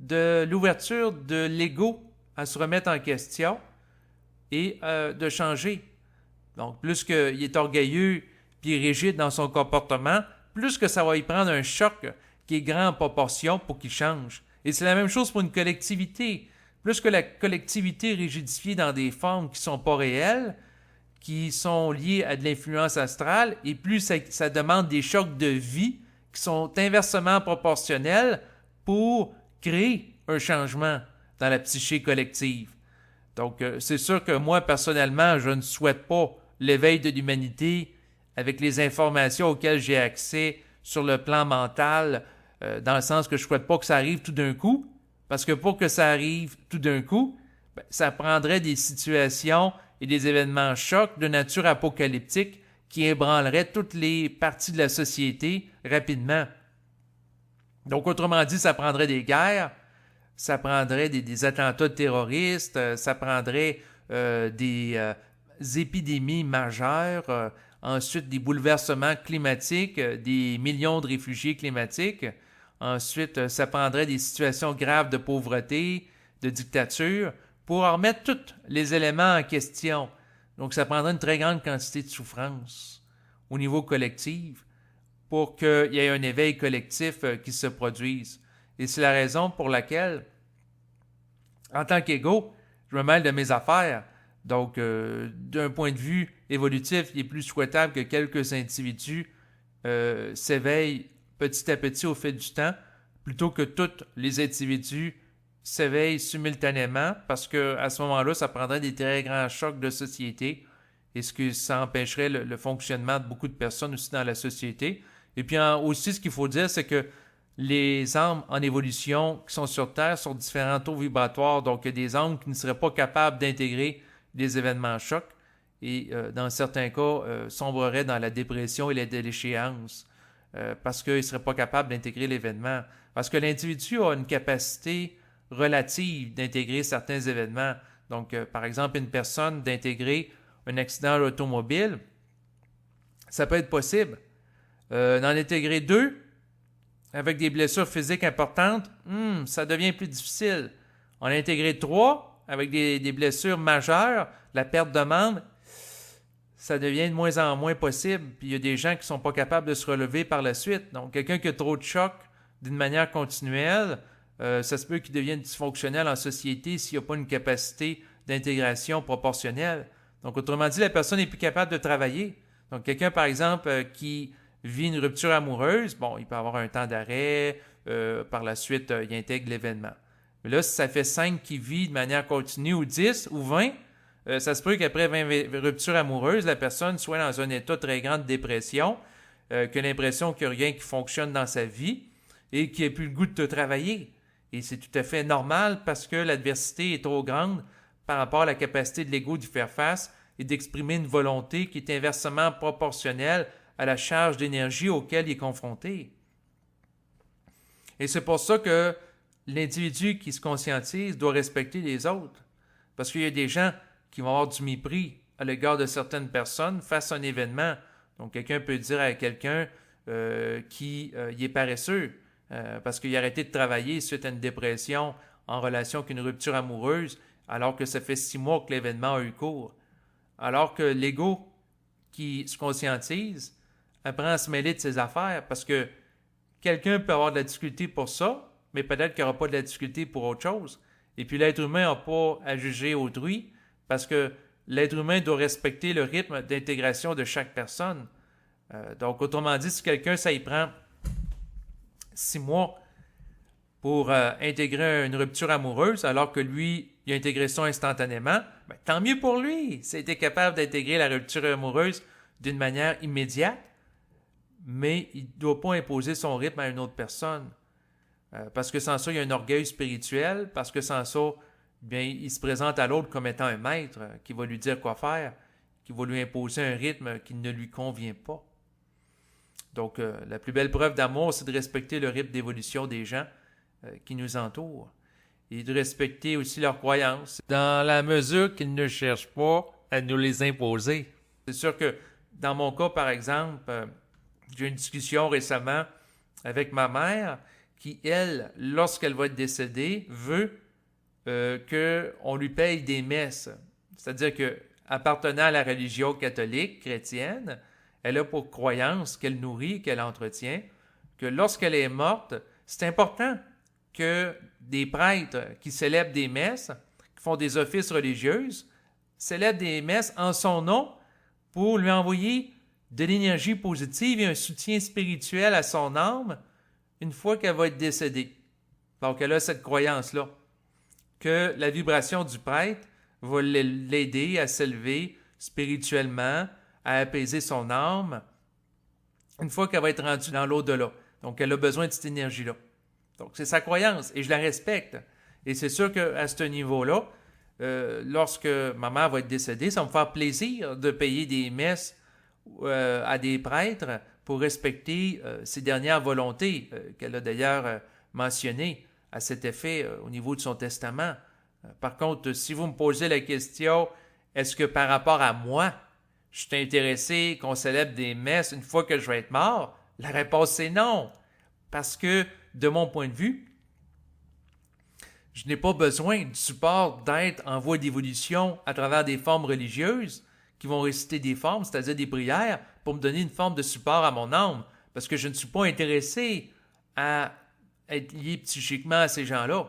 de l'ouverture de l'ego à se remettre en question et de changer. Donc, plus qu'il est orgueilleux puis rigide dans son comportement, plus que ça va y prendre un choc qui est grand en proportion pour qu'il change. Et c'est la même chose pour une collectivité. Plus que la collectivité est rigidifiée dans des formes qui ne sont pas réelles, qui sont liées à de l'influence astrale, et plus ça demande des chocs de vie qui sont inversement proportionnels pour créer un changement dans la psyché collective. Donc, c'est sûr que moi, personnellement, je ne souhaite pas l'éveil de l'humanité avec les informations auxquelles j'ai accès sur le plan mental, dans le sens que je ne souhaite pas que ça arrive tout d'un coup, parce que pour que ça arrive tout d'un coup, ça prendrait des situations et des événements chocs de nature apocalyptique qui ébranleraient toutes les parties de la société rapidement. Donc, autrement dit, ça prendrait des guerres, ça prendrait des attentats terroristes, ça prendrait des épidémies majeures, ensuite des bouleversements climatiques, des millions de réfugiés climatiques. Ensuite, ça prendrait des situations graves de pauvreté, de dictature, pour en remettre tous les éléments en question. Donc, ça prendrait une très grande quantité de souffrance au niveau collectif pour qu'il y ait un éveil collectif qui se produise. Et c'est la raison pour laquelle, en tant qu'égo, je me mêle de mes affaires. Donc, d'un point de vue évolutif, il est plus souhaitable que quelques individus s'éveillent petit à petit au fil du temps, plutôt que tous les individus s'éveillent simultanément, parce qu'à ce moment-là, ça prendrait des très grands chocs de société, et ce que ça empêcherait le fonctionnement de beaucoup de personnes aussi dans la société. Et puis aussi, ce qu'il faut dire, c'est que les âmes en évolution qui sont sur Terre sont différents taux vibratoires, donc il y a des âmes qui ne seraient pas capables d'intégrer des événements chocs, et dans certains cas, sombreraient dans la dépression et la déchéance. Parce qu'ils ne seraient pas capables d'intégrer l'événement. Parce que l'individu a une capacité relative d'intégrer certains événements. Donc, par exemple, une personne d'intégrer un accident automobile, ça peut être possible. D'en intégrer 2, avec des blessures physiques importantes, ça devient plus difficile. En intégrer 3, avec des blessures majeures, la perte de membre, ça devient de moins en moins possible. Puis il y a des gens qui ne sont pas capables de se relever par la suite. Donc, quelqu'un qui a trop de chocs d'une manière continuelle, ça se peut qu'il devienne dysfonctionnel en société s'il n'y a pas une capacité d'intégration proportionnelle. Donc, autrement dit, la personne n'est plus capable de travailler. Donc, quelqu'un, par exemple, qui vit une rupture amoureuse, bon, il peut avoir un temps d'arrêt, par la suite, il intègre l'événement. Mais là, si ça fait 5 qui vit de manière continue, ou 10, ou 20, ça se peut qu'après 20 ruptures amoureuses, la personne soit dans un état de très grande dépression, qu'il a l'impression qu'il n'y a rien qui fonctionne dans sa vie et qu'il n'a plus le goût de travailler. Et c'est tout à fait normal parce que l'adversité est trop grande par rapport à la capacité de l'ego d'y faire face et d'exprimer une volonté qui est inversement proportionnelle à la charge d'énergie auquel il est confronté. Et c'est pour ça que l'individu qui se conscientise doit respecter les autres. Parce qu'il y a des gens qui vont avoir du mépris à l'égard de certaines personnes face à un événement. Donc, quelqu'un peut dire à quelqu'un qui est paresseux parce qu'il a arrêté de travailler suite à une dépression en relation avec une rupture amoureuse, alors que ça fait 6 mois que l'événement a eu cours. Alors que l'ego qui se conscientise apprend à se mêler de ses affaires parce que quelqu'un peut avoir de la difficulté pour ça, mais peut-être qu'il n'aura pas de la difficulté pour autre chose. Et puis l'être humain n'a pas à juger autrui parce que l'être humain doit respecter le rythme d'intégration de chaque personne. Donc, autrement dit, si quelqu'un, ça y prend 6 mois pour intégrer une rupture amoureuse, alors que lui, il a intégré ça instantanément, ben, tant mieux pour lui. S'il était capable d'intégrer la rupture amoureuse d'une manière immédiate, mais il ne doit pas imposer son rythme à une autre personne. Parce que sans ça, il y a un orgueil spirituel, parce que sans ça, bien, il se présente à l'autre comme étant un maître qui va lui dire quoi faire, qui va lui imposer un rythme qui ne lui convient pas. Donc, la plus belle preuve d'amour, c'est de respecter le rythme d'évolution des gens qui nous entourent et de respecter aussi leurs croyances, dans la mesure qu'ils ne cherchent pas à nous les imposer. C'est sûr que, dans mon cas, par exemple, j'ai eu une discussion récemment avec ma mère qui, elle, lorsqu'elle va être décédée, veut qu'on lui paye des messes. C'est-à-dire que, appartenant à la religion catholique, chrétienne, elle a pour croyance qu'elle nourrit, qu'elle entretient, que lorsqu'elle est morte, c'est important que des prêtres qui célèbrent des messes, qui font des offices religieux, célèbrent des messes en son nom pour lui envoyer de l'énergie positive et un soutien spirituel à son âme une fois qu'elle va être décédée. Donc, elle a cette croyance-là, que la vibration du prêtre va l'aider à s'élever spirituellement, à apaiser son âme, une fois qu'elle va être rendue dans l'au-delà. Donc, elle a besoin de cette énergie-là. Donc, c'est sa croyance, et je la respecte. Et c'est sûr qu'à ce niveau-là, lorsque ma mère va être décédée, ça va me faire plaisir de payer des messes à des prêtres pour respecter ses dernières volontés, qu'elle a d'ailleurs mentionnées à cet effet au niveau de son testament. Par contre, si vous me posez la question, est-ce que par rapport à moi, je suis intéressé qu'on célèbre des messes une fois que je vais être mort? La réponse c'est non. Parce que, de mon point de vue, je n'ai pas besoin du support d'être en voie d'évolution à travers des formes religieuses qui vont réciter des formes, c'est-à-dire des prières, pour me donner une forme de support à mon âme. Parce que je ne suis pas intéressé à être lié psychiquement à ces gens-là.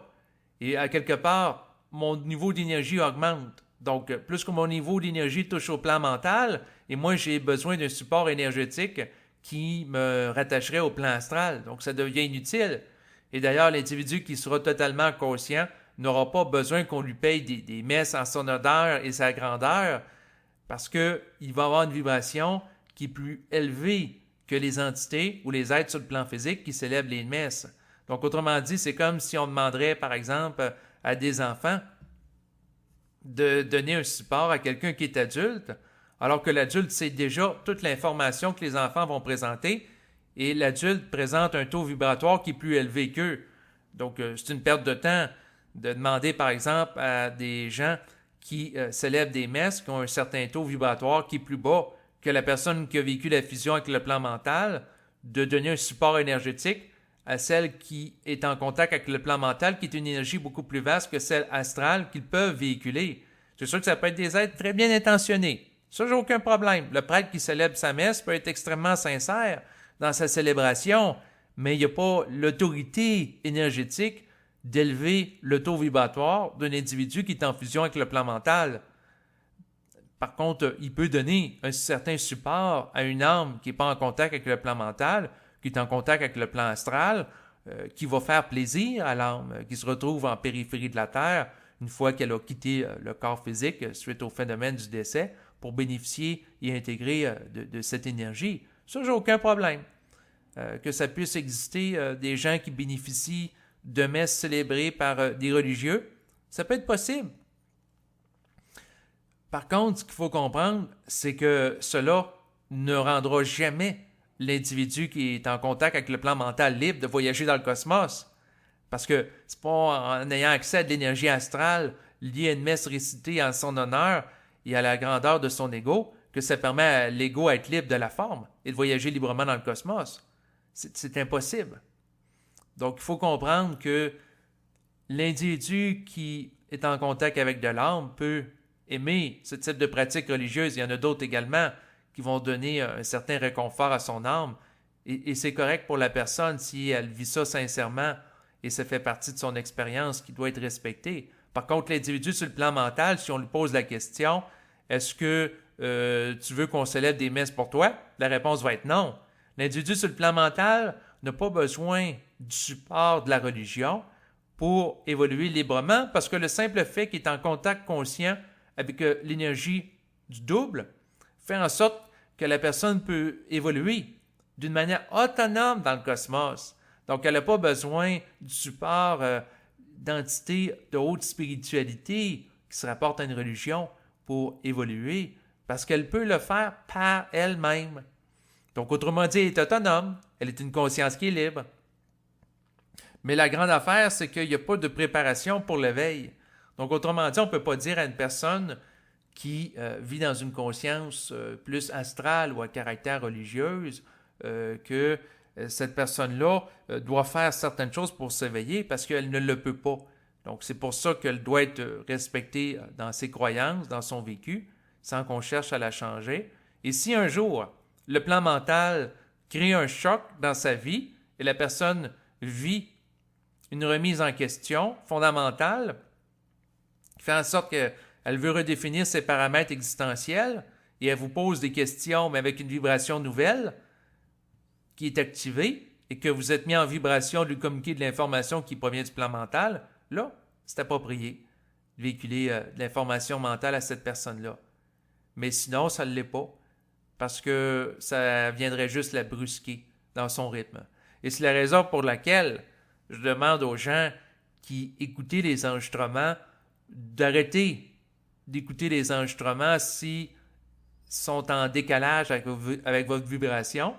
Et à quelque part, mon niveau d'énergie augmente. Donc, plus que mon niveau d'énergie touche au plan mental, et moi, j'ai besoin d'un support énergétique qui me rattacherait au plan astral. Donc, ça devient inutile. Et d'ailleurs, l'individu qui sera totalement conscient n'aura pas besoin qu'on lui paye des messes en son odeur et sa grandeur, parce qu'il va avoir une vibration qui est plus élevée que les entités ou les êtres sur le plan physique qui célèbrent les messes. Donc, autrement dit, c'est comme si on demanderait, par exemple, à des enfants de donner un support à quelqu'un qui est adulte, alors que l'adulte sait déjà toute l'information que les enfants vont présenter, et l'adulte présente un taux vibratoire qui est plus élevé qu'eux. Donc, c'est une perte de temps de demander, par exemple, à des gens qui célèbrent des messes qui ont un certain taux vibratoire qui est plus bas que la personne qui a vécu la fusion avec le plan mental, de donner un support énergétique à celle qui est en contact avec le plan mental, qui est une énergie beaucoup plus vaste que celle astrale qu'ils peuvent véhiculer. C'est sûr que ça peut être des êtres très bien intentionnés. Ça, j'ai aucun problème. Le prêtre qui célèbre sa messe peut être extrêmement sincère dans sa célébration, mais il n'y a pas l'autorité énergétique d'élever le taux vibratoire d'un individu qui est en fusion avec le plan mental. Par contre, il peut donner un certain support à une âme qui n'est pas en contact avec le plan mental, qui est en contact avec le plan astral, qui va faire plaisir à l'âme, qui se retrouve en périphérie de la Terre une fois qu'elle a quitté le corps physique suite au phénomène du décès, pour bénéficier et intégrer de cette énergie. Ça, j'ai aucun problème. Que ça puisse exister des gens qui bénéficient de messes célébrées par des religieux, ça peut être possible. Par contre, ce qu'il faut comprendre, c'est que cela ne rendra jamais l'individu qui est en contact avec le plan mental libre de voyager dans le cosmos. Parce que c'est pas en ayant accès à de l'énergie astrale liée à une messe récitée en son honneur et à la grandeur de son ego que ça permet à l'ego à être libre de la forme et de voyager librement dans le cosmos. C'est impossible. Donc, il faut comprendre que l'individu qui est en contact avec de l'âme peut aimer ce type de pratique religieuse. Il y en a d'autres également qui vont donner un certain réconfort à son âme. Et c'est correct pour la personne si elle vit ça sincèrement et ça fait partie de son expérience qui doit être respectée. Par contre, l'individu sur le plan mental, si on lui pose la question « Est-ce que tu veux qu'on célèbre des messes pour toi? » La réponse va être non. L'individu sur le plan mental n'a pas besoin du support de la religion pour évoluer librement parce que le simple fait qu'il est en contact conscient avec l'énergie du double fait en sorte que la personne peut évoluer d'une manière autonome dans le cosmos. Donc, elle n'a pas besoin du support d'entités de haute spiritualité qui se rapportent à une religion pour évoluer, parce qu'elle peut le faire par elle-même. Donc, autrement dit, elle est autonome, elle est une conscience qui est libre. Mais la grande affaire, c'est qu'il n'y a pas de préparation pour l'éveil. Donc, autrement dit, on ne peut pas dire à une personne qui vit dans une conscience plus astrale ou à caractère religieuse que cette personne-là doit faire certaines choses pour s'éveiller parce qu'elle ne le peut pas. Donc, c'est pour ça qu'elle doit être respectée dans ses croyances, dans son vécu, sans qu'on cherche à la changer. Et si un jour, le plan mental crée un choc dans sa vie et la personne vit une remise en question fondamentale qui fait en sorte qu'elle veut redéfinir ses paramètres existentiels et elle vous pose des questions, mais avec une vibration nouvelle qui est activée et que vous êtes mis en vibration de lui communiquer de l'information qui provient du plan mental, là, c'est approprié de véhiculer de l'information mentale à cette personne-là. Mais sinon, ça ne l'est pas parce que ça viendrait juste la brusquer dans son rythme. Et c'est la raison pour laquelle je demande aux gens qui écoutent les enregistrements d'arrêter d'écouter les enregistrements s'ils sont en décalage avec votre vibration,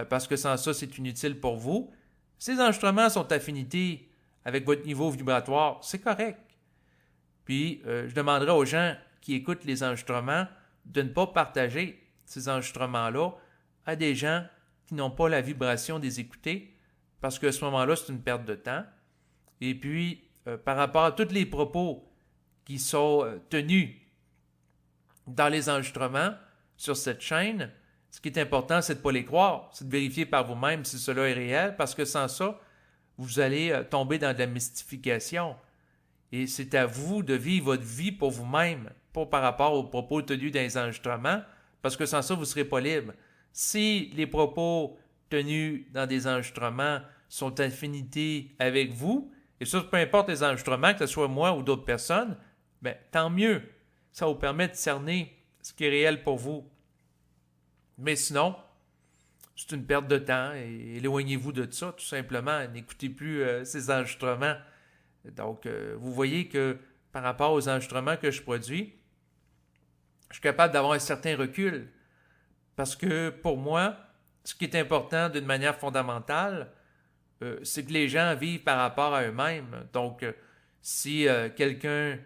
parce que sans ça, c'est inutile pour vous. Ces enregistrements sont affinités avec votre niveau vibratoire, c'est correct. Puis, je demanderai aux gens qui écoutent les enregistrements de ne pas partager ces enregistrements-là à des gens qui n'ont pas la vibration des écouter, parce qu'à ce moment-là, c'est une perte de temps. Et puis, par rapport à tous les propos qui sont tenus dans les enregistrements sur cette chaîne, ce qui est important, c'est de ne pas les croire, c'est de vérifier par vous-même si cela est réel, parce que sans ça, vous allez tomber dans de la mystification. Et c'est à vous de vivre votre vie pour vous-même, pas par rapport aux propos tenus dans les enregistrements, parce que sans ça, vous ne serez pas libre. Si les propos tenus dans des enregistrements sont affinités avec vous, et ça, peu importe les enregistrements, que ce soit moi ou d'autres personnes, bien, tant mieux. Ça vous permet de cerner ce qui est réel pour vous. Mais sinon, c'est une perte de temps et éloignez-vous de ça, tout simplement. N'écoutez plus ces enregistrements. Donc, vous voyez que par rapport aux enregistrements que je produis, je suis capable d'avoir un certain recul. Parce que pour moi, ce qui est important d'une manière fondamentale, c'est que les gens vivent par rapport à eux-mêmes. Donc, si quelqu'un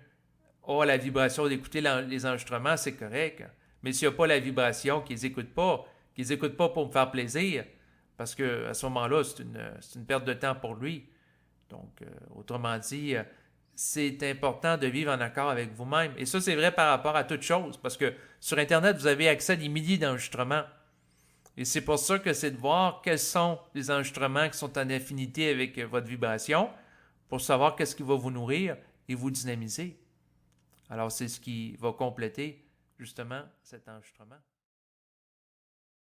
a la vibration d'écouter les enregistrements, c'est correct. Mais s'il n'y a pas la vibration, qu'ils n'écoutent pas pour me faire plaisir, parce qu'à ce moment-là, c'est une perte de temps pour lui. Donc, autrement dit, c'est important de vivre en accord avec vous-même. Et ça, c'est vrai par rapport à toute chose, parce que sur Internet, vous avez accès à des milliers d'enregistrements. Et c'est pour ça que c'est de voir quels sont les enregistrements qui sont en affinité avec votre vibration, pour savoir qu'est-ce qui va vous nourrir et vous dynamiser. Alors, c'est ce qui va compléter justement cet enregistrement.